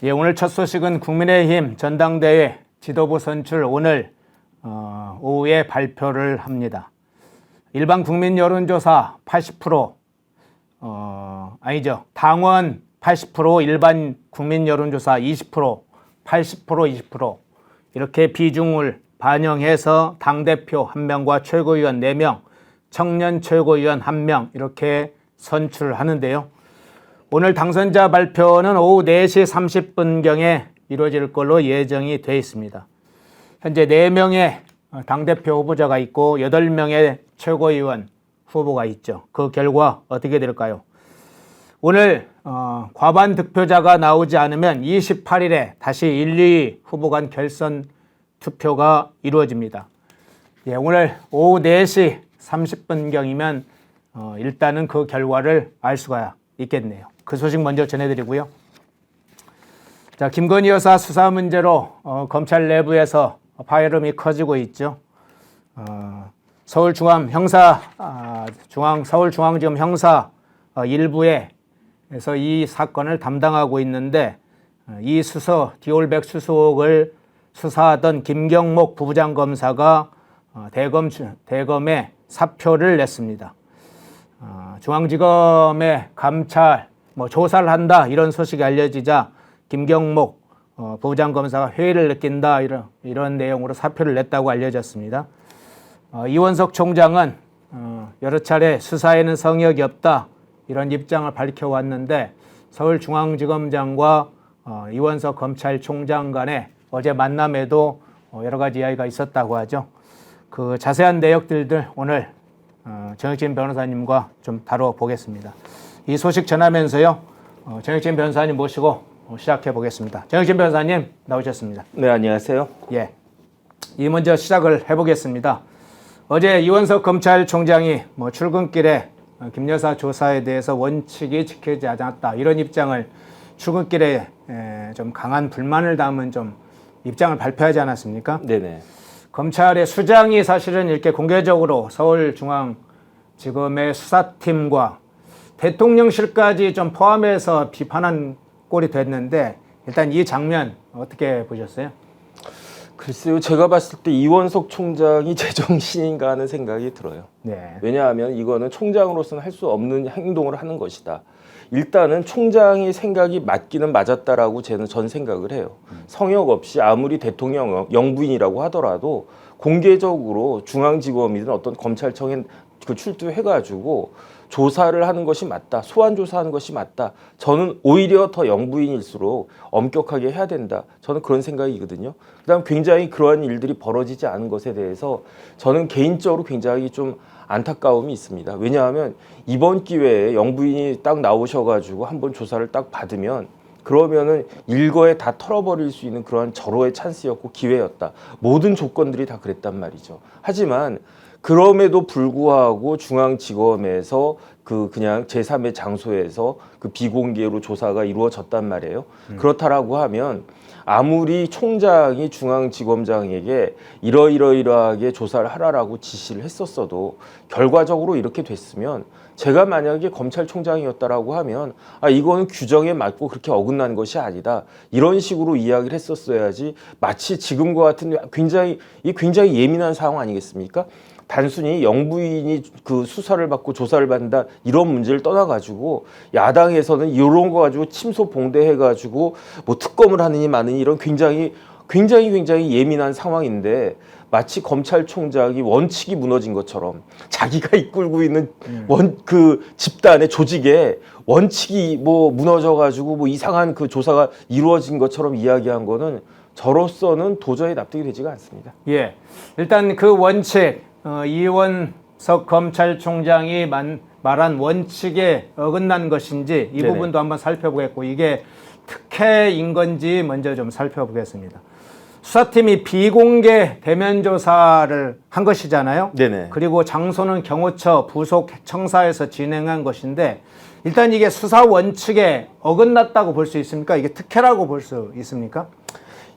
예, 오늘 첫 소식은 국민의힘 전당대회 지도부 선출 오늘 오후에 발표를 합니다. 일반 국민 여론조사 80%, 아니죠. 당원 80%, 일반 국민 여론조사 20%, 80%, 20% 이렇게 비중을 반영해서 당대표 1명과 최고위원 4명, 청년 최고위원 1명 이렇게 선출하는데요. 오늘 당선자 발표는 오후 4시 30분경에 이루어질 걸로 예정이 되어 있습니다. 현재 4명의 당대표 후보자가 있고 8명의 최고위원 후보가 있죠. 그 결과 어떻게 될까요? 오늘 과반 득표자가 나오지 않으면 28일에 다시 1, 2위 후보 간 결선 투표가 이루어집니다. 예, 오늘 오후 4시 30분경이면 일단은 그 결과를 알 수가 있겠네요. 그 소식 먼저 전해드리고요. 자, 김건희 여사 수사 문제로 검찰 내부에서 파열음이 커지고 있죠. 서울중앙지검 형사 일부에서 이 사건을 담당하고 있는데 이 디올백 수수옥을 수사하던 김경목 부부장검사가 대검에 사표를 냈습니다. 중앙지검의 감찰 조사를 한다 이런 소식이 알려지자 김경목 부부장검사가 회의를 느낀다 이런 내용으로 사표를 냈다고 알려졌습니다. 이원석 총장은 여러 차례 수사에는 성역이 없다 이런 입장을 밝혀왔는데 서울중앙지검장과 이원석 검찰총장 간에 어제 만남에도 여러 가지 이야기가 있었다고 하죠. 그 자세한 내역들을 오늘 정혁진 변호사님과 좀 다뤄보겠습니다. 이 소식 전하면서요. 정혁진 변호사님 모시고 시작해 보겠습니다. 정혁진 변호사님 나오셨습니다. 네, 안녕하세요. 예, 먼저 시작을 해보겠습니다. 어제 이원석 검찰총장이 출근길에 김 여사 조사에 대해서 원칙이 지켜지지 않았다 이런 입장을 출근길에 좀 강한 불만을 담은 좀 입장을 발표하지 않았습니까? 네네. 검찰의 수장이 사실은 이렇게 공개적으로 서울중앙지검의 수사팀과 대통령실까지 좀 포함해서 비판한 꼴이 됐는데 일단 이 장면 어떻게 보셨어요? 글쎄요, 제가 봤을 때 이원석 총장이 제정신인가 하는 생각이 들어요. 네. 왜냐하면 이거는 총장으로서는 할 수 없는 행동을 하는 것이다. 일단은 총장이 생각이 맞기는 맞았다라고 전 생각을 해요. 성역 없이 아무리 대통령 영부인이라고 하더라도 공개적으로 중앙지검이든 어떤 검찰청에 출두해가지고 조사를 하는 것이 맞다. 소환 조사하는 것이 맞다. 저는 오히려 더 영부인일수록 엄격하게 해야 된다. 저는 그런 생각이거든요. 그다음 굉장히 그러한 일들이 벌어지지 않은 것에 대해서 저는 개인적으로 굉장히 좀 안타까움이 있습니다. 왜냐하면 이번 기회에 영부인이 딱 나오셔가지고 한번 조사를 딱 받으면 그러면은 일거에 다 털어버릴 수 있는 그러한 절호의 찬스였고 기회였다. 모든 조건들이 다 그랬단 말이죠. 하지만 그럼에도 불구하고 중앙지검에서 그냥 제3의 장소에서 그 비공개로 조사가 이루어졌단 말이에요. 그렇다라고 하면 아무리 총장이 중앙지검장에게 이러이러하게 조사를 하라라고 지시를 했었어도 결과적으로 이렇게 됐으면 제가 만약에 검찰총장이었다라고 하면 이거는 규정에 맞고 그렇게 어긋난 것이 아니다. 이런 식으로 이야기를 했었어야지 마치 지금과 같은 굉장히 예민한 상황 아니겠습니까? 단순히 영부인이 그 수사를 받고 조사를 받는다 이런 문제를 떠나가지고 야당에서는 이런 거 가지고 침소봉대해가지고 특검을 하느니 마느니 이런 굉장히 예민한 상황인데 마치 검찰총장이 원칙이 무너진 것처럼 자기가 이끌고 있는 그 집단의 조직에 원칙이 무너져가지고 이상한 그 조사가 이루어진 것처럼 이야기한 거는 저로서는 도저히 납득이 되지가 않습니다. 예, 일단 그 원칙 이원석 검찰총장이 말한 원칙에 어긋난 것인지 이 네네. 부분도 한번 살펴보겠고 이게 특혜인 건지 먼저 좀 살펴보겠습니다. 수사팀이 비공개 대면 조사를 한 것이잖아요. 네네. 그리고 장소는 경호처 부속 청사에서 진행한 것인데 일단 이게 수사 원칙에 어긋났다고 볼 수 있습니까? 이게 특혜라고 볼 수 있습니까?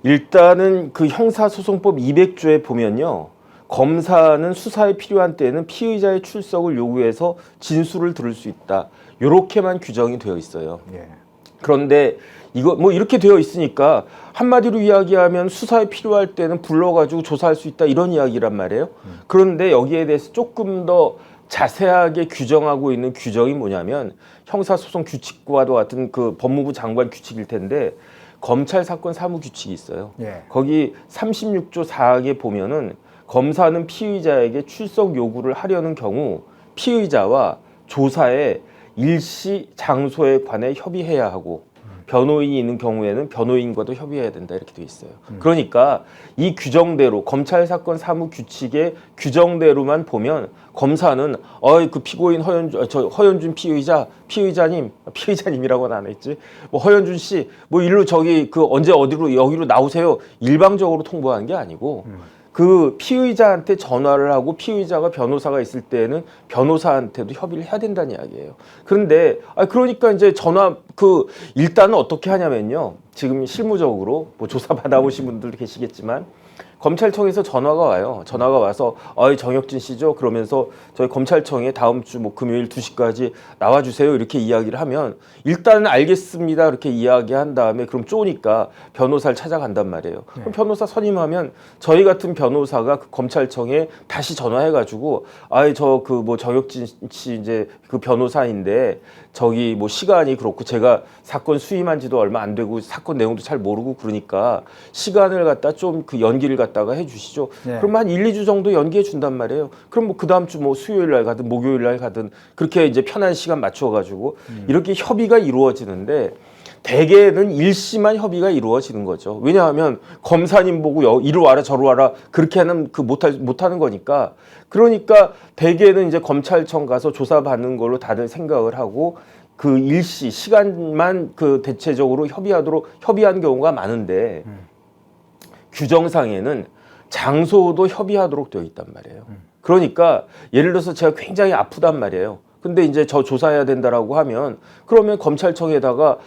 일단은 그 형사소송법 200조에 보면요. 검사는 수사에 필요한 때에는 피의자의 출석을 요구해서 진술을 들을 수 있다. 이렇게만 규정이 되어 있어요. 예. 그런데 이거 뭐 이렇게 되어 있으니까 한마디로 이야기하면 수사에 필요할 때는 불러가지고 조사할 수 있다 이런 이야기란 말이에요. 그런데 여기에 대해서 조금 더 자세하게 규정하고 있는 규정이 뭐냐면 형사소송 규칙과도 같은 그 법무부 장관 규칙일 텐데 검찰 사건 사무 규칙이 있어요. 예. 거기 36조 4항에 보면은 검사는 피의자에게 출석 요구를 하려는 경우 피의자와 조사의 일시 장소에 관해 협의해야 하고 변호인이 있는 경우에는 변호인과도 협의해야 된다 이렇게 돼 있어요. 그러니까 이 규정대로 검찰 사건 사무 규칙의 규정대로만 보면 검사는 그 피고인 허연준 피의자님이라고는 안 했지. 뭐 허연준 씨 뭐 일로 저기 그 언제 어디로 여기로 나오세요. 일방적으로 통보하는 게 아니고 그 피의자한테 전화를 하고 피의자가 변호사가 있을 때는 변호사한테도 협의를 해야 된다는 이야기예요. 그런데 그러니까 이제 전화 일단은 어떻게 하냐면요. 지금 실무적으로 뭐 조사 받아보신 분들도 계시겠지만 검찰청에서 전화가 와요. 전화가 와서 정혁진 씨죠. 그러면서 저희 검찰청에 다음 주 뭐 금요일 2시까지 나와주세요. 이렇게 이야기를 하면 일단은 알겠습니다. 이렇게 이야기한 다음에 그럼 쪼니까 변호사를 찾아간단 말이에요. 그럼 변호사 선임하면 저희 같은 변호사가 그 검찰청에 다시 전화해가지고 저 그 뭐 정혁진 씨 이제 그 변호사인데 저기 뭐 시간이 그렇고 제가 사건 수임한 지도 얼마 안 되고 사건 내용도 잘 모르고 그러니까 시간을 갖다 좀 그 연기를 갖다가 해주시죠. 네. 그럼 한 1, 2주 정도 연기해 준단 말이에요. 그럼 뭐 그 다음 주 뭐 수요일 날 가든 목요일 날 가든 그렇게 이제 편한 시간 맞춰가지고 이렇게 협의가 이루어지는데 대개는 일시만 협의가 이루어지는 거죠. 왜냐하면 검사님 보고 이리 와라 저리 와라 그렇게 하는 못하는 거니까. 그러니까 대개는 이제 검찰청 가서 조사받는 걸로 다들 생각을 하고 그 일시 시간만 그 대체적으로 협의한 경우가 많은데 규정상에는 장소도 협의하도록 되어 있단 말이에요. 그러니까 예를 들어서 제가 굉장히 아프단 말이에요. 근데 이제 저 조사해야 된다라고 하면 그러면 검찰청에다가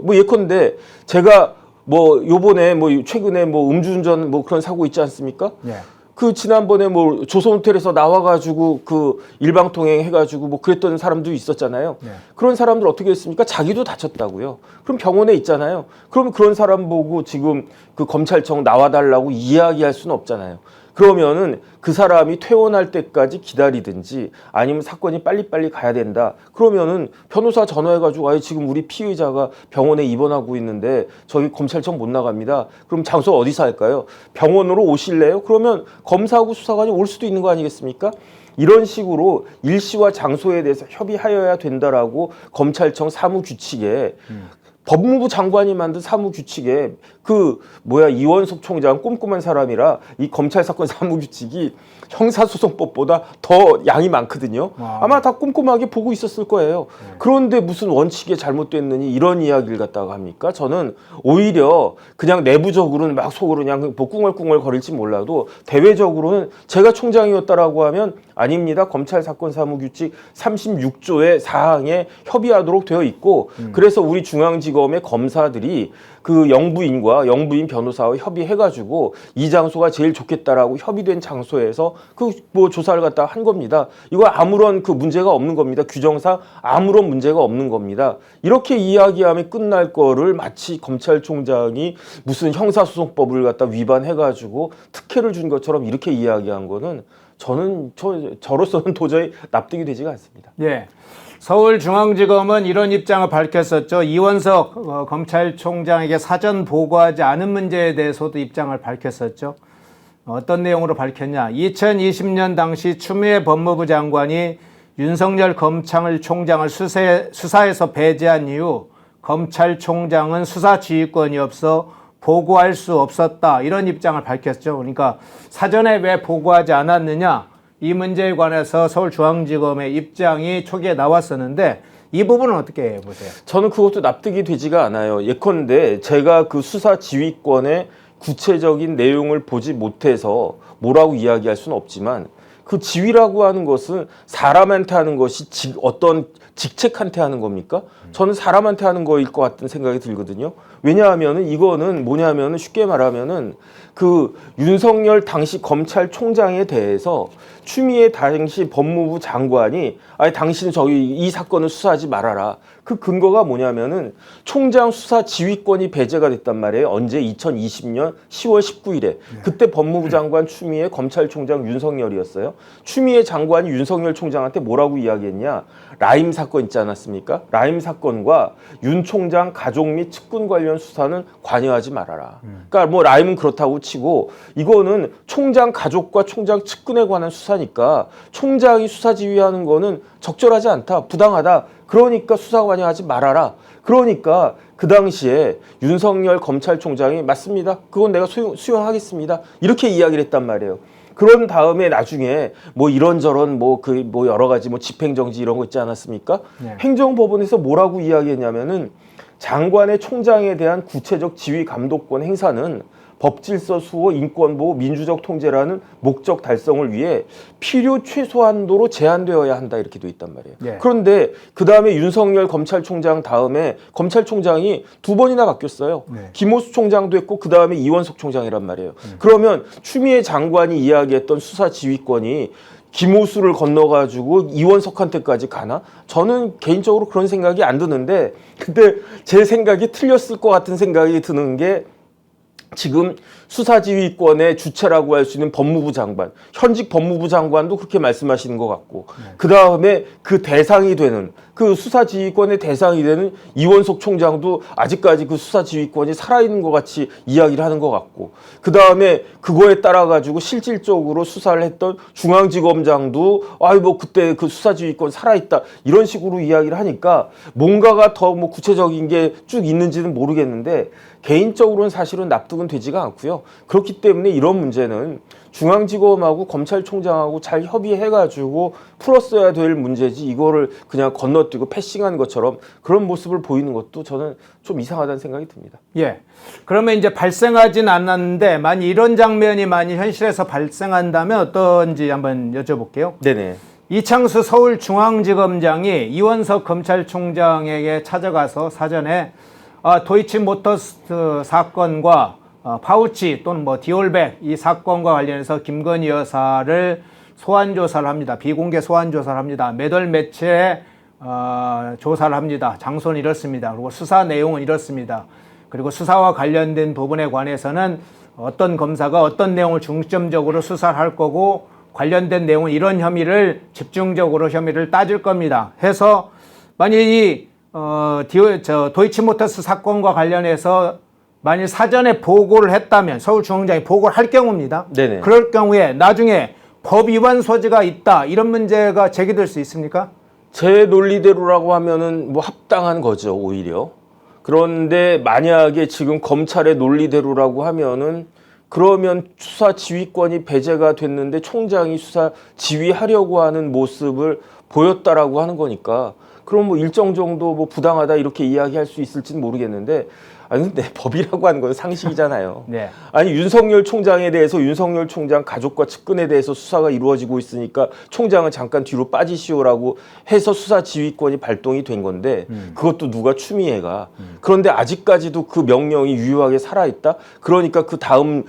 뭐 예컨대 제가 뭐 요번에 뭐 최근에 뭐 음주운전 뭐 그런 사고 있지 않습니까? 예. 그 지난번에 뭐 조선호텔에서 나와가지고 그 일방통행 해가지고 뭐 그랬던 사람도 있었잖아요. 네. 그런 사람들 어떻게 했습니까? 자기도 다쳤다고요. 그럼 병원에 있잖아요. 그러면 그런 사람 보고 지금 그 검찰청 나와달라고 이야기할 수는 없잖아요. 그러면은 그 사람이 퇴원할 때까지 기다리든지 아니면 사건이 빨리빨리 가야 된다. 그러면은 변호사 전화해가지고 지금 우리 피의자가 병원에 입원하고 있는데 저기 검찰청 못 나갑니다. 그럼 장소 어디서 할까요? 병원으로 오실래요? 그러면 검사하고 수사관이 올 수도 있는 거 아니겠습니까? 이런 식으로 일시와 장소에 대해서 협의하여야 된다라고 검찰청 사무규칙에 법무부 장관이 만든 사무규칙에 이원석 총장 꼼꼼한 사람이라 이 검찰 사건 사무규칙이 형사소송법보다 더 양이 많거든요. 아마 다 꼼꼼하게 보고 있었을 거예요. 그런데 무슨 원칙에 잘못됐느니 이런 이야기를 갖다가 합니까? 저는 오히려 그냥 내부적으로는 막 속으로 그냥 뭐 꿍얼꿍얼 거릴지 몰라도 대외적으로는 제가 총장이었다라고 하면 아닙니다. 검찰 사건 사무규칙 36조의 사항에 협의하도록 되어 있고 그래서 우리 중앙지검의 검사들이 그 영부인 변호사와 협의해가지고 이 장소가 제일 좋겠다라고 협의된 장소에서 그 뭐 조사를 갖다 한 겁니다. 이거 아무런 그 문제가 없는 겁니다. 규정상 아무런 문제가 없는 겁니다. 이렇게 이야기하면 끝날 거를 마치 검찰총장이 무슨 형사소송법을 갖다 위반해가지고 특혜를 준 것처럼 이렇게 이야기한 거는 저로서는 도저히 납득이 되지가 않습니다. 예. 서울중앙지검은 이런 입장을 밝혔었죠. 이원석 검찰총장에게 사전 보고하지 않은 문제에 대해서도 입장을 밝혔었죠. 어떤 내용으로 밝혔냐. 2020년 당시 추미애 법무부 장관이 윤석열 검찰총장을 수사에서 배제한 이후 검찰총장은 수사 지휘권이 없어 보고할 수 없었다. 이런 입장을 밝혔죠. 그러니까 사전에 왜 보고하지 않았느냐. 이 문제에 관해서 서울중앙지검의 입장이 초기에 나왔었는데 이 부분은 어떻게 보세요? 저는 그것도 납득이 되지가 않아요. 예컨대 제가 그 수사 지휘권의 구체적인 내용을 보지 못해서 뭐라고 이야기할 수는 없지만 그 지휘라고 하는 것은 사람한테 하는 것이 어떤 직책한테 하는 겁니까? 저는 사람한테 하는 거일 것 같은 생각이 들거든요. 왜냐하면은 이거는 뭐냐면은 쉽게 말하면은 그 윤석열 당시 검찰총장에 대해서 추미애 당시 법무부 장관이 아니 당신 저기 이 사건을 수사하지 말아라. 그 근거가 뭐냐면은 총장 수사 지휘권이 배제가 됐단 말이에요. 언제 2020년 10월 19일에 그때 법무부 장관 추미애 검찰총장 윤석열이었어요. 추미애 장관이 윤석열 총장한테 뭐라고 이야기했냐? 라임 사건 있지 않았습니까? 라임 사건과 윤 총장 가족 및 측근 관련 수사는 관여하지 말아라. 그러니까 뭐 라임은 그렇다고 치고 이거는 총장 가족과 총장 측근에 관한 수사니까 총장이 수사 지휘하는 거는 적절하지 않다, 부당하다. 그러니까 수사 관여하지 말아라. 그러니까 그 당시에 윤석열 검찰총장이 맞습니다. 그건 내가 수용하겠습니다. 이렇게 이야기를 했단 말이에요. 그런 다음에 나중에 뭐 이런저런 뭐 여러 가지 뭐 집행정지 이런 거 있지 않았습니까? 네. 행정법원에서 뭐라고 이야기했냐면은 장관의 총장에 대한 구체적 지휘 감독권 행사는 법질서 수호, 인권보호, 민주적 통제라는 목적 달성을 위해 필요 최소한도로 제한되어야 한다 이렇게 돼 있단 말이에요. 네. 그런데 그 다음에 윤석열 검찰총장 다음에 검찰총장이 2번이나 바뀌었어요. 네. 김호수 총장도 했고 그 다음에 이원석 총장이란 말이에요. 그러면 추미애 장관이 이야기했던 수사 지휘권이 김호수를 건너가지고 이원석한테까지 가나? 저는 개인적으로 그런 생각이 안 드는데 근데 제 생각이 틀렸을 것 같은 생각이 드는 게 지금 수사지휘권의 주체라고 할 수 있는 법무부 장관, 현직 법무부 장관도 그렇게 말씀하시는 것 같고 그 다음에 그 대상이 되는 그 수사지휘권의 대상이 되는 이원석 총장도 아직까지 그 수사지휘권이 살아있는 것 같이 이야기를 하는 것 같고 그 다음에 그거에 따라 가지고 실질적으로 수사를 했던 중앙지검장도 아이 뭐 그때 그 수사지휘권 살아있다 이런 식으로 이야기를 하니까 뭔가가 더 뭐 구체적인 게 쭉 있는지는 모르겠는데 개인적으로는 사실은 납득은 되지가 않고요. 그렇기 때문에 이런 문제는 중앙지검하고 검찰총장하고 잘 협의해가지고 풀었어야 될 문제지 이거를 그냥 건너뛰고 패싱한 것처럼 그런 모습을 보이는 것도 저는 좀 이상하다는 생각이 듭니다. 예. 그러면 이제 발생하진 않았는데 만약 이런 장면이 만약 현실에서 발생한다면 어떤지 한번 여쭤볼게요. 네네. 이창수 서울중앙지검장이 이원석 검찰총장에게 찾아가서 사전에 도이치모터스 사건과 파우치 또는 뭐 디올백 이 사건과 관련해서 김건희 여사를 소환 조사를 합니다. 비공개 소환 조사를 합니다. 몇 월 며칠에 조사를 합니다. 장소는 이렇습니다. 그리고 수사 내용은 이렇습니다. 그리고 수사와 관련된 부분에 관해서는 어떤 검사가 어떤 내용을 중점적으로 수사를 할 거고 관련된 내용은 이런 혐의를 집중적으로 혐의를 따질 겁니다. 해서 만약 이 도이치모터스 사건과 관련해서 만일 사전에 보고를 했다면 서울중앙장이 보고를 할 경우입니다. 네네. 그럴 경우에 나중에 법 위반 소지가 있다 이런 문제가 제기될 수 있습니까? 제 논리대로라고 하면은 뭐 합당한 거죠 오히려. 그런데 만약에 지금 검찰의 논리대로라고 하면은 그러면 수사 지휘권이 배제가 됐는데 총장이 수사 지휘하려고 하는 모습을 보였다라고 하는 거니까 그럼 뭐 일정 정도 뭐 부당하다 이렇게 이야기할 수 있을지는 모르겠는데 아니 근데 법이라고 하는 건 상식이잖아요. 네. 아니 윤석열 총장에 대해서 윤석열 총장 가족과 측근에 대해서 수사가 이루어지고 있으니까 총장은 잠깐 뒤로 빠지시오라고 해서 수사 지휘권이 발동이 된 건데 그것도 누가 추미애가 그런데 아직까지도 그 명령이 유효하게 살아있다. 그러니까 그 다음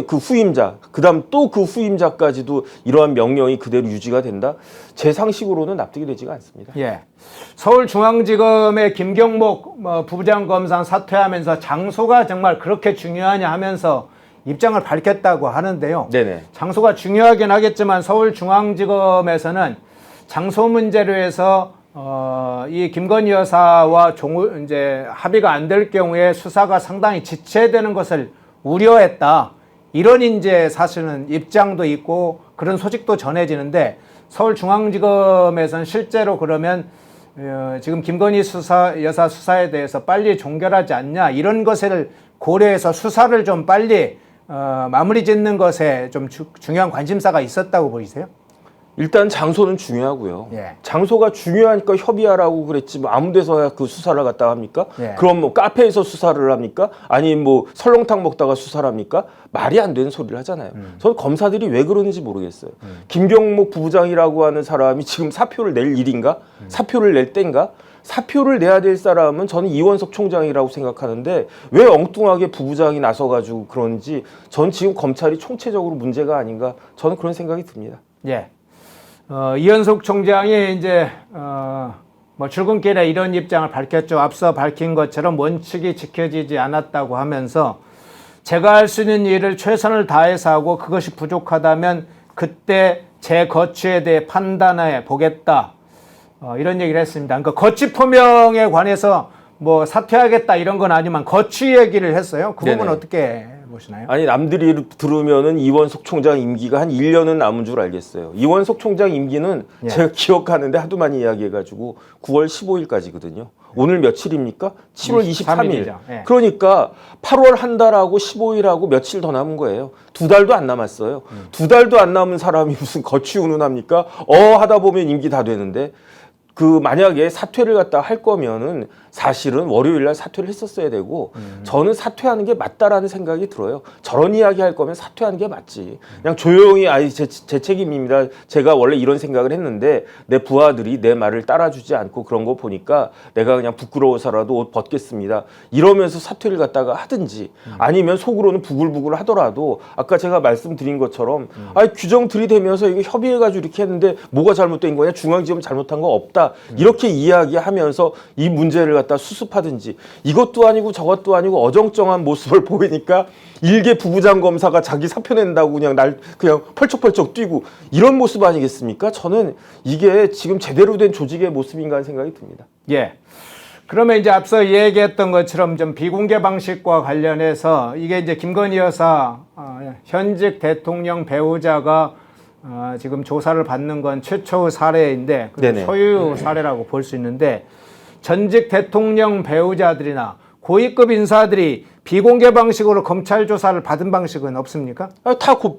그 후임자 그다음 또 그 후임자까지도 이러한 명령이 그대로 유지가 된다. 제 상식으로는 납득이 되지가 않습니다. 예. 서울중앙지검의 김경목 부장검사 사퇴하면서 장소가 정말 그렇게 중요하냐 하면서 입장을 밝혔다고 하는데요. 네네. 장소가 중요하긴 하겠지만 서울중앙지검에서는 장소 문제로 해서 이 김건희 여사와 이제 합의가 안 될 경우에 수사가 상당히 지체되는 것을 우려했다. 이런 이제 사실은 입장도 있고 그런 소식도 전해지는데 서울중앙지검에서는 실제로 그러면 지금 김건희 여사 수사에 대해서 빨리 종결하지 않냐 이런 것을 고려해서 수사를 좀 빨리 마무리 짓는 것에 좀 중요한 관심사가 있었다고 보이세요? 일단 장소는 중요하고요. 예. 장소가 중요하니까 협의하라고 그랬지 뭐 아무 데서 그 수사를 갖다 합니까? 예. 그럼 뭐 카페에서 수사를 합니까? 아니 뭐 설렁탕 먹다가 수사를 합니까? 말이 안 되는 소리를 하잖아요. 저는 검사들이 왜 그러는지 모르겠어요. 김경목 부부장이라고 하는 사람이 지금 사표를 낼 일인가? 사표를 낼 때인가? 사표를 내야 될 사람은 저는 이원석 총장이라고 생각하는데 왜 엉뚱하게 부부장이 나서가지고 그런지 전 지금 검찰이 총체적으로 문제가 아닌가 저는 그런 생각이 듭니다. 예. 이현숙 총장이 이제 뭐 출근길에 이런 입장을 밝혔죠. 앞서 밝힌 것처럼 원칙이 지켜지지 않았다고 하면서 제가 할 수 있는 일을 최선을 다해서 하고 그것이 부족하다면 그때 제 거취에 대해 판단해 보겠다. 이런 얘기를 했습니다. 그러니까 거취 표명에 관해서 뭐 사퇴하겠다 이런 건 아니지만 거취 얘기를 했어요. 그 부분 어떻게 보시나요? 아니 남들이 들으면은 이원석 총장 임기가 한 1년은 남은 줄 알겠어요. 이원석 총장 임기는 제가 기억하는데 하도 많이 이야기해가지고 9월 15일까지거든요. 오늘 며칠입니까? 7월 23일. 예. 그러니까 8월 한 달하고 15일하고 며칠 더 남은 거예요. 2달도 안 남았어요. 2달도 안 남은 사람이 무슨 거취 운운합니까? 하다 보면 임기 다 되는데 만약에 사퇴를 갖다 할 거면은 사실은 월요일 날 사퇴를 했었어야 되고 저는 사퇴하는 게 맞다라는 생각이 들어요. 저런 이야기 할 거면 사퇴하는 게 맞지. 그냥 조용히 제 책임입니다. 제가 원래 이런 생각을 했는데 내 부하들이 내 말을 따라주지 않고 그런 거 보니까 내가 그냥 부끄러워서라도 옷 벗겠습니다. 이러면서 사퇴를 갖다가 하든지 아니면 속으로는 부글부글 하더라도 아까 제가 말씀드린 것처럼 규정 들이대면서 이거 협의해가지고 이렇게 했는데 뭐가 잘못된 거냐? 중앙지검 잘못한 거 없다. 이렇게 이야기하면서 이 문제를 갖다 수습하든지 이것도 아니고 저것도 아니고 어정쩡한 모습을 보이니까 일개 부부장 검사가 자기 사표 낸다고 그냥 펄쩍펄쩍 뛰고 이런 모습 아니겠습니까? 저는 이게 지금 제대로 된 조직의 모습인가 하는 생각이 듭니다. 예. 그러면 이제 앞서 얘기했던 것처럼 좀 비공개 방식과 관련해서 이게 이제 김건희 여사 현직 대통령 배우자가 지금 조사를 받는 건 최초의 사례인데 소유 사례라고 볼 수 있는데 전직 대통령 배우자들이나 고위급 인사들이 비공개 방식으로 검찰 조사를 받은 방식은 없습니까?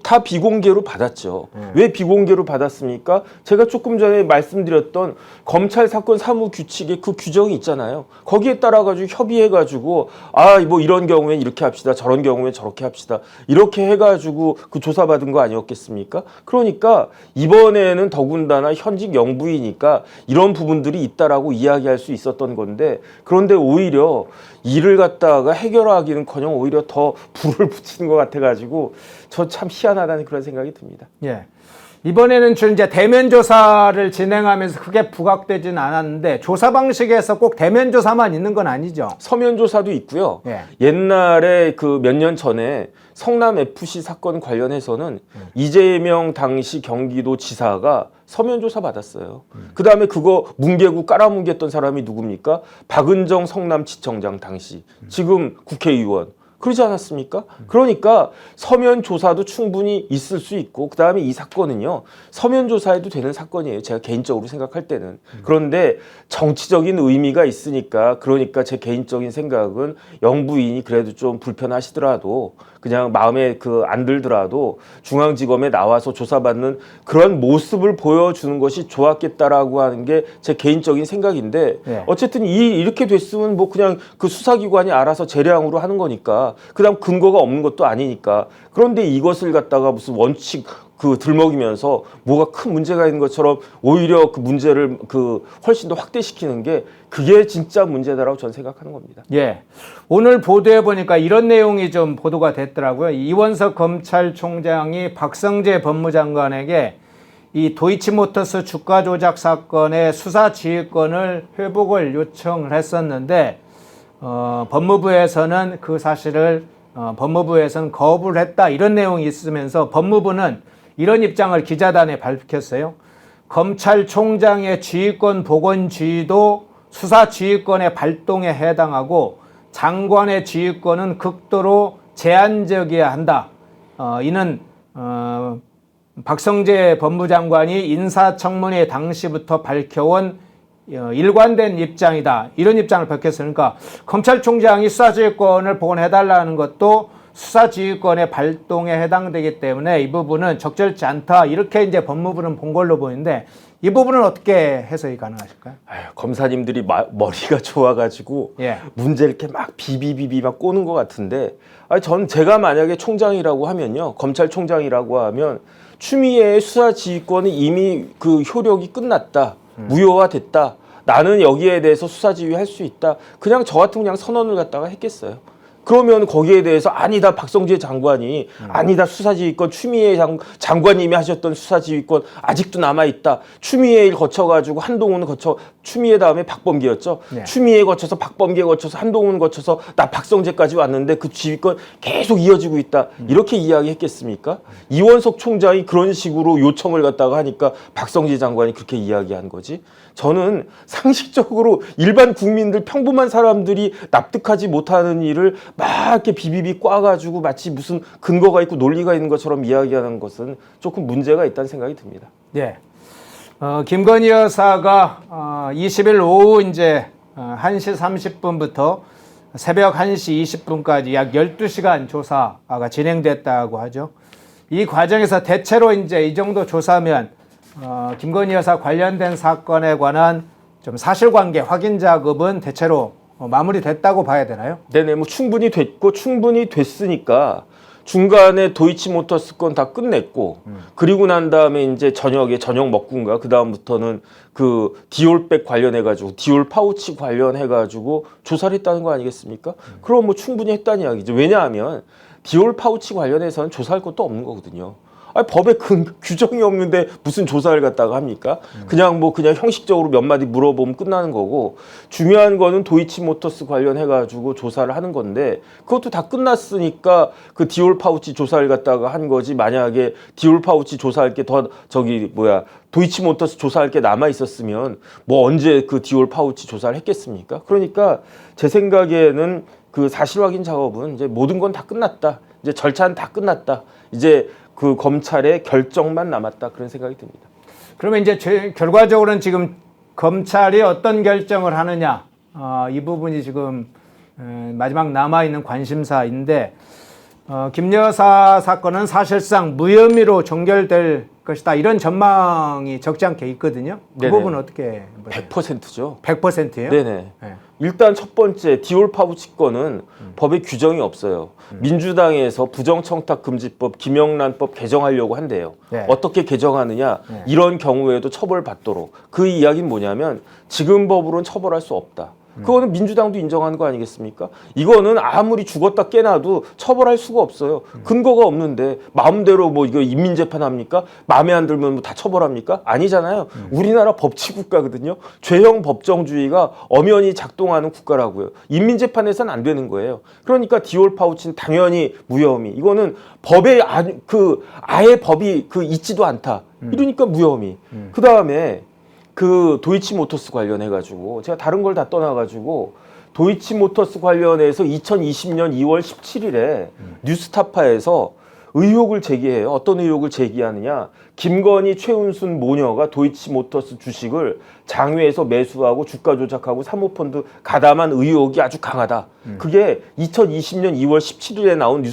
다 비공개로 받았죠. 왜 비공개로 받았습니까? 제가 조금 전에 말씀드렸던 검찰 사건 사무 규칙에 그 규정이 있잖아요. 거기에 따라 가지고 협의해 가지고 뭐 이런 경우엔 이렇게 합시다. 저런 경우엔 저렇게 합시다. 이렇게 해 가지고 그 조사 받은 거 아니었겠습니까? 그러니까 이번에는 더군다나 현직 영부이니까 이런 부분들이 있다라고 이야기할 수 있었던 건데 그런데 오히려 일을 갖다가 해결하기는커녕 오히려 더 불을 붙이는 것 같아가지고 저 참 희한하다는 그런 생각이 듭니다. 예. 이번에는 이제 대면 조사를 진행하면서 크게 부각되지는 않았는데 조사 방식에서 꼭 대면 조사만 있는 건 아니죠. 서면 조사도 있고요. 예. 옛날에 몇 년 전에 성남 FC 사건 관련해서는 이재명 당시 경기도지사가 서면 조사 받았어요. 그 다음에 그거 뭉개고 깔아뭉갰던 사람이 누굽니까? 박은정 성남지청장 당시 지금 국회의원. 그러지 않았습니까? 그러니까 서면 조사도 충분히 있을 수 있고 그다음에 이 사건은요. 서면 조사해도 되는 사건이에요. 제가 개인적으로 생각할 때는. 그런데 정치적인 의미가 있으니까 그러니까 제 개인적인 생각은 영부인이 그래도 좀 불편하시더라도 그냥 마음에 안 들더라도 중앙지검에 나와서 조사받는 그런 모습을 보여주는 것이 좋았겠다라고 하는 게 제 개인적인 생각인데 어쨌든 이렇게 됐으면 뭐 그냥 그 수사기관이 알아서 재량으로 하는 거니까 그다음 근거가 없는 것도 아니니까 그런데 이것을 갖다가 무슨 원칙 들먹이면서 뭐가 큰 문제가 있는 것처럼 오히려 그 문제를 훨씬 더 확대시키는 게 그게 진짜 문제다라고 저는 생각하는 겁니다. 예. 오늘 보도해 보니까 이런 내용이 좀 보도가 됐더라고요. 이원석 검찰총장이 박성재 법무장관에게 이 도이치모터스 주가 조작 사건의 수사 지휘권을 회복을 요청을 했었는데 법무부에서는 그 사실을 법무부에서는 거부를 했다 이런 내용이 있으면서 법무부는 이런 입장을 기자단에 밝혔어요. 검찰총장의 지휘권 복원 지휘도 수사 지휘권의 발동에 해당하고 장관의 지휘권은 극도로 제한적이어야 한다. 이는 박성재 법무장관이 인사청문회 당시부터 밝혀온 일관된 입장이다. 이런 입장을 밝혔으니까 검찰총장이 수사지휘권을 복원해달라는 것도 수사지휘권의 발동에 해당되기 때문에 이 부분은 적절치 않다. 이렇게 이제 법무부는 본 걸로 보이는데 이 부분은 어떻게 해석이 가능하실까요? 검사님들이 머리가 좋아가지고 문제 이렇게 막 비비비비 막 꼬는 것 같은데 제가 만약에 총장이라고 하면요. 검찰총장이라고 하면 추미애의 수사지휘권이 이미 그 효력이 끝났다. 무효화됐다. 나는 여기에 대해서 수사지휘할 수 있다. 그냥 저 같으면 그냥 선언을 갖다가 했겠어요. 그러면 거기에 대해서 아니다 박성재 장관이 아니다 수사지휘권 추미애 장관님이 하셨던 수사지휘권 아직도 남아있다. 추미애 일 거쳐가지고 한동훈 거쳐 추미애 다음에 박범계였죠. 네. 추미애 거쳐서 박범계 거쳐서 한동훈 거쳐서 나 박성재까지 왔는데 그 지휘권 계속 이어지고 있다. 이렇게 이야기했겠습니까? 이원석 총장이 그런 식으로 요청을 갖다가 하니까 박성재 장관이 그렇게 이야기한 거지. 저는 상식적으로 일반 국민들 평범한 사람들이 납득하지 못하는 일을 막 이렇게 비비비 꽈가지고 마치 무슨 근거가 있고 논리가 있는 것처럼 이야기하는 것은 조금 문제가 있다는 생각이 듭니다. 예. 김건희 여사가 20일 오후 이제 1시 30분부터 새벽 1시 20분까지 약 12시간 조사가 진행됐다고 하죠. 이 과정에서 대체로 이제 이 정도 조사면 김건희 여사 관련된 사건에 관한 좀 사실관계 확인 작업은 대체로 마무리됐다고 봐야 되나요? 네네, 뭐 충분히 됐고 충분히 됐으니까 중간에 도이치모터스 건 다 끝냈고 그리고 난 다음에 이제 저녁에 저녁 먹고인가 그 다음부터는 그 디올백 관련해 가지고 디올 파우치 관련해 가지고 조사를 했다는 거 아니겠습니까? 그럼 뭐 충분히 했다는 이야기죠. 왜냐하면 디올 파우치 관련해서는 조사할 것도 없는 거거든요. 아니, 법에 규정이 없는데 무슨 조사를 갖다가 합니까? 그냥 형식적으로 몇 마디 물어보면 끝나는 거고 중요한 거는 도이치모터스 관련해 가지고 조사를 하는 건데 그것도 다 끝났으니까 그 디올 파우치 조사를 갖다가 한 거지. 만약에 디올 파우치 조사할 게 더 도이치모터스 조사할 게 남아 있었으면 뭐 언제 그 디올 파우치 조사를 했겠습니까? 그러니까 제 생각에는 그 사실 확인 작업은 이제 모든 건 다 끝났다. 이제 절차는 다 끝났다. 이제 그 검찰의 결정만 남았다 그런 생각이 듭니다. 그러면 이제 결과적으로는 지금 검찰이 어떤 결정을 하느냐 이 부분이 지금 마지막 남아있는 관심사인데 김 여사 사건은 사실상 무혐의로 종결될 것이다 이런 전망이 적지 않게 있거든요. 그 네네. 부분은 어떻게 보세요? 100%죠. 100%예요? 네네. 네. 일단 첫 번째 디올 파우치 건은 법에 규정이 없어요. 민주당에서 부정청탁금지법, 김영란법 개정하려고 한대요. 네. 어떻게 개정하느냐? 네. 이런 경우에도 처벌받도록. 그 이야기는 뭐냐면 지금 법으로는 처벌할 수 없다. 그거는 민주당도 인정하는 거 아니겠습니까? 이거는 아무리 죽었다 깨나도 처벌할 수가 없어요. 근거가 없는데 마음대로 뭐 이거 인민재판 합니까? 마음에 안 들면 뭐 다 처벌합니까? 아니잖아요. 우리나라 법치국가거든요. 죄형 법정주의가 엄연히 작동하는 국가라고요. 인민재판에서는 안 되는 거예요. 그러니까 디올 파우치는 당연히 무혐의. 이거는 법에 아예 법이 있지도 않다. 이러니까 무혐의. 그 다음에 그 도이치모터스 관련해가지고 제가 다른 걸 다 떠나가지고 도이치모터스 관련해서 2020년 2월 17일에 뉴스타파에서 의혹을 제기해요. 어떤 의혹을 제기하느냐? 김건희, 최은순 모녀가 도이치모터스 주식을 장외에서 매수하고 주가 조작하고 사모펀드 가담한 의혹이 아주 강하다. 그게 2020년 2월 17일에 나온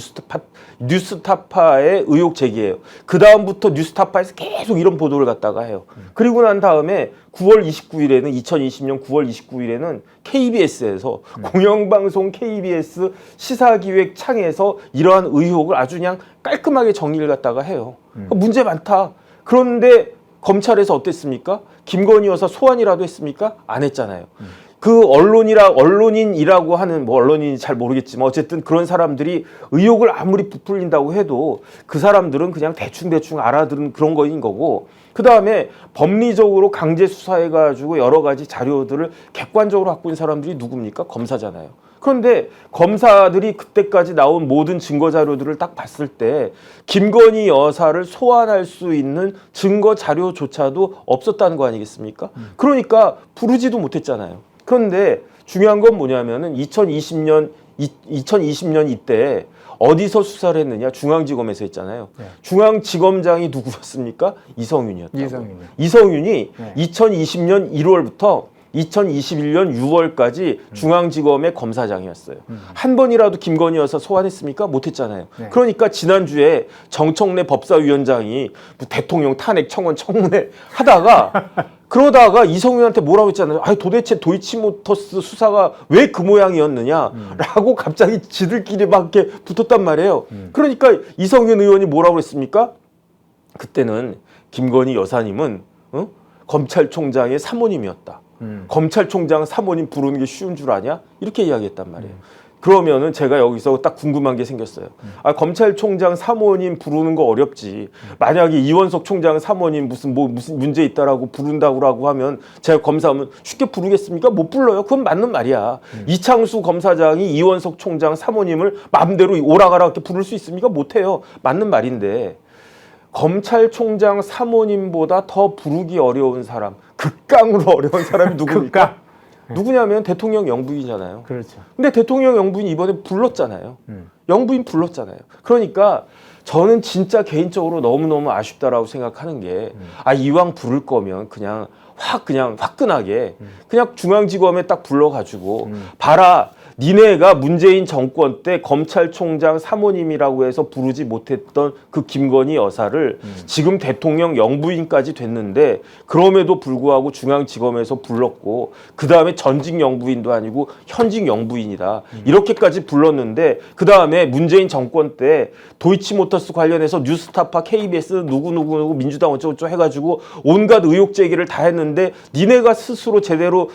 뉴스타파의 의혹 제기예요. 그 다음부터 뉴스타파에서 계속 이런 보도를 갖다가 해요. 그리고 난 다음에 2020년 9월 29일에는 KBS에서 공영방송 KBS 시사기획 창에서 이러한 의혹을 아주 그냥 깔끔하게 정리를 갖다가 해요. 문제 많다. 그런데 검찰에서 어땠습니까? 김건희 여사 소환이라도 했습니까? 안 했잖아요. 그 언론인이라고 하는 뭐 언론인이 잘 모르겠지만 어쨌든 그런 사람들이 의혹을 아무리 부풀린다고 해도 그 사람들은 그냥 대충 알아들은 그런 거인 거고 그 다음에 법리적으로 강제 수사해가지고 여러 가지 자료들을 객관적으로 갖고 있는 사람들이 누굽니까? 검사잖아요. 그런데 검사들이 그때까지 나온 모든 증거 자료들을 딱 봤을 때 김건희 여사를 소환할 수 있는 증거 자료조차도 없었다는 거 아니겠습니까? 그러니까 부르지도 못했잖아요. 그런데 중요한 건 뭐냐면은 2020년 이때 어디서 수사를 했느냐? 중앙지검에서 했잖아요. 네. 중앙지검장이 누구였습니까? 이성윤이었다고. 이성윤이 네. 2020년 1월부터 2021년 6월까지 중앙지검의 검사장이었어요. 한 번이라도 김건희 여사 소환했습니까? 못했잖아요. 네. 그러니까 지난주에 정청래 법사위원장이 대통령 탄핵 청문회 하다가 그러다가 이성윤한테 뭐라고 했잖아요. 아니 도대체 도이치모터스 수사가 왜 그 모양이었느냐라고 갑자기 지들끼리 막 이렇게 붙었단 말이에요. 그러니까 이성윤 의원이 뭐라고 했습니까? 그때는 김건희 여사님은 검찰총장의 사모님이었다. 검찰총장 사모님 부르는 게 쉬운 줄 아냐? 이렇게 이야기했단 말이에요. 그러면은 제가 여기서 딱 궁금한 게 생겼어요. 아, 검찰총장 사모님 부르는 거 어렵지. 만약에 이원석 총장 사모님 무슨 문제 있다라고 부른다고 하면 제가 검사하면 쉽게 부르겠습니까? 못 불러요. 그건 맞는 말이야. 이창수 검사장이 이원석 총장 사모님을 마음대로 오라가라 이렇게 부를 수 있습니까? 못 해요. 맞는 말인데 검찰총장 사모님보다 더 부르기 어려운 사람, 극강으로 어려운 사람이 누굽니까? 누구냐면 대통령 영부인이잖아요. 그렇죠. 근데 대통령 영부인 이번에 불렀잖아요. 영부인 불렀잖아요. 그러니까 저는 진짜 개인적으로 너무너무 아쉽다라고 생각하는 게 아, 이왕 부를 거면 그냥 화끈하게 그냥 중앙지검에 딱 불러가지고 봐라. 니네가 문재인 정권 때 검찰총장 사모님이라고 해서 부르지 못했던 그 김건희 여사를 지금 대통령 영부인까지 됐는데 그럼에도 불구하고 중앙지검에서 불렀고 그 다음에 전직 영부인도 아니고 현직 영부인이다. 이렇게까지 불렀는데 그 다음에 문재인 정권 때 도이치모터스 관련해서 뉴스타파, KBS 누구 민주당 어쩌고저쩌고 해가지고 온갖 의혹 제기를 다 했는데 니네가 스스로 제대로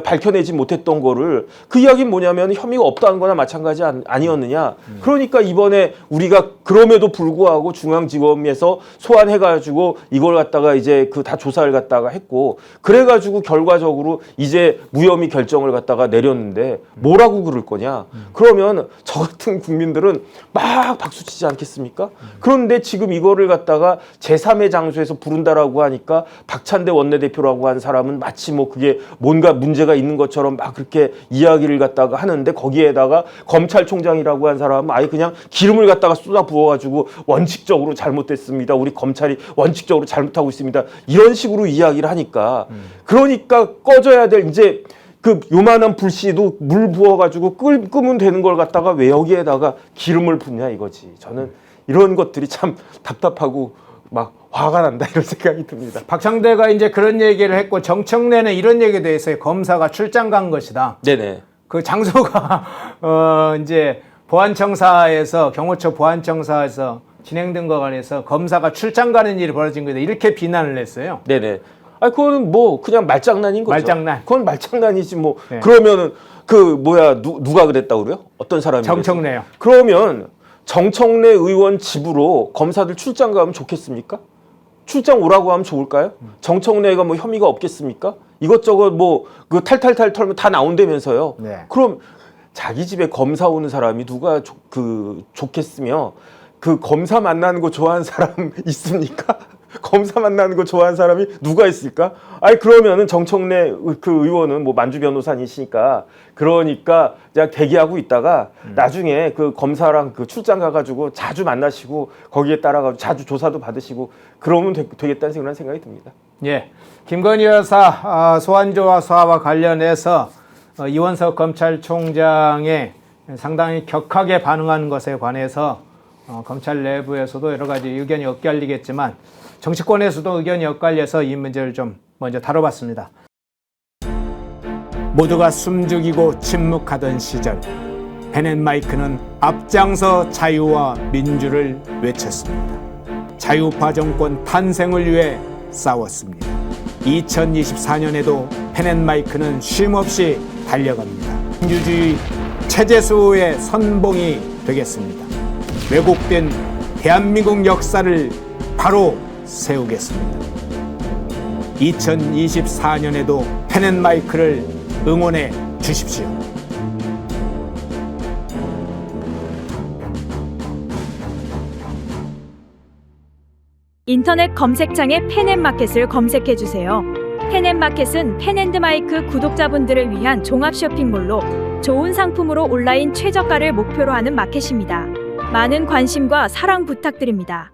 밝혀내지 못했던 거를 그 이야기는 뭐냐면 혐의가 없다는 거나 마찬가지 아니었느냐. 그러니까 이번에 우리가 그럼에도 불구하고 중앙지검에서 소환해가지고 이걸 갖다가 이제 다 조사를 갖다가 했고 그래가지고 결과적으로 이제 무혐의 결정을 갖다가 내렸는데 뭐라고 그럴 거냐. 그러면 저 같은 국민들은 막 박수치지 않겠습니까? 그런데 지금 이거를 갖다가 제3의 장소에서 부른다라고 하니까 박찬대 원내대표라고 한 사람은 마치 뭐 그게 뭔가 문제가 있는 것처럼 막 그렇게 이야기를 갖다가 하는데 거기에다가 검찰총장이라고 한 사람은 아예 그냥 기름을 갖다가 쏟아 부어가지고 원칙적으로 잘못됐습니다. 우리 검찰이 원칙적으로 잘못하고 있습니다. 이런 식으로 이야기를 하니까 그러니까 꺼져야 될 이제 그 요만한 불씨도 물 부어가지고 끄면 되는 걸 갖다가 왜 여기에다가 기름을 붓냐 이거지. 저는 이런 것들이 참 답답하고 막 화가 난다 이런 생각이 듭니다. 박창대가 이제 그런 얘기를 했고 정청래는 이런 얘기도 했어요. 검사가 출장 간 것이다. 네네. 그 장소가 이제 보안청사에서 경호처 보안청사에서 진행된 거 관해서 검사가 출장 가는 일이 벌어진 거다. 이렇게 비난을 했어요. 네네. 아, 그거는 뭐 그냥 말장난인 거죠. 말장난. 그건 말장난이지 뭐. 네. 그러면은 누가 그랬다고 그래요? 어떤 사람이? 정청래요. 그러면 정청래 의원 집으로 검사들 출장 가면 좋겠습니까? 출장 오라고 하면 좋을까요? 정청래가 뭐 혐의가 없겠습니까? 이것저것 뭐 그 탈탈탈 털면 다 나온다면서요. 네. 그럼 자기 집에 검사 오는 사람이 누가 좋겠으며 그 검사 만나는 거 좋아하는 사람 있습니까? 검사 만나는 거 좋아하는 사람이 누가 있을까? 아니 그러면은 정청래 그 의원은 뭐 만주 변호사니시니까 그러니까 그냥 대기하고 있다가 나중에 그 검사랑 그 출장 가가지고 자주 만나시고 거기에 따라가지고 자주 조사도 받으시고 그러면 되겠다는 생각이 듭니다. 예, 김건희 여사 소환조사와 관련해서 이원석 검찰총장의 상당히 격하게 반응하는 것에 관해서 검찰 내부에서도 여러 가지 의견이 엇갈리겠지만 정치권에서도 의견이 엇갈려서 이 문제를 좀 먼저 다뤄봤습니다. 모두가 숨죽이고 침묵하던 시절 펜앤마이크는 앞장서 자유와 민주를 외쳤습니다. 자유파 정권 탄생을 위해 싸웠습니다. 2024년에도 펜앤마이크는 쉼없이 달려갑니다. 민주주의 체제수호의 선봉이 되겠습니다. 왜곡된 대한민국 역사를 바로 세우겠습니다. 2024년에도 펜앤마이크를 응원해 주십시오. 인터넷 검색창에 펜앤마켓을 검색해 주세요. 펜앤마켓은 펜앤드마이크 구독자분들을 위한 종합 쇼핑몰로 좋은 상품으로 온라인 최저가를 목표로 하는 마켓입니다. 많은 관심과 사랑 부탁드립니다.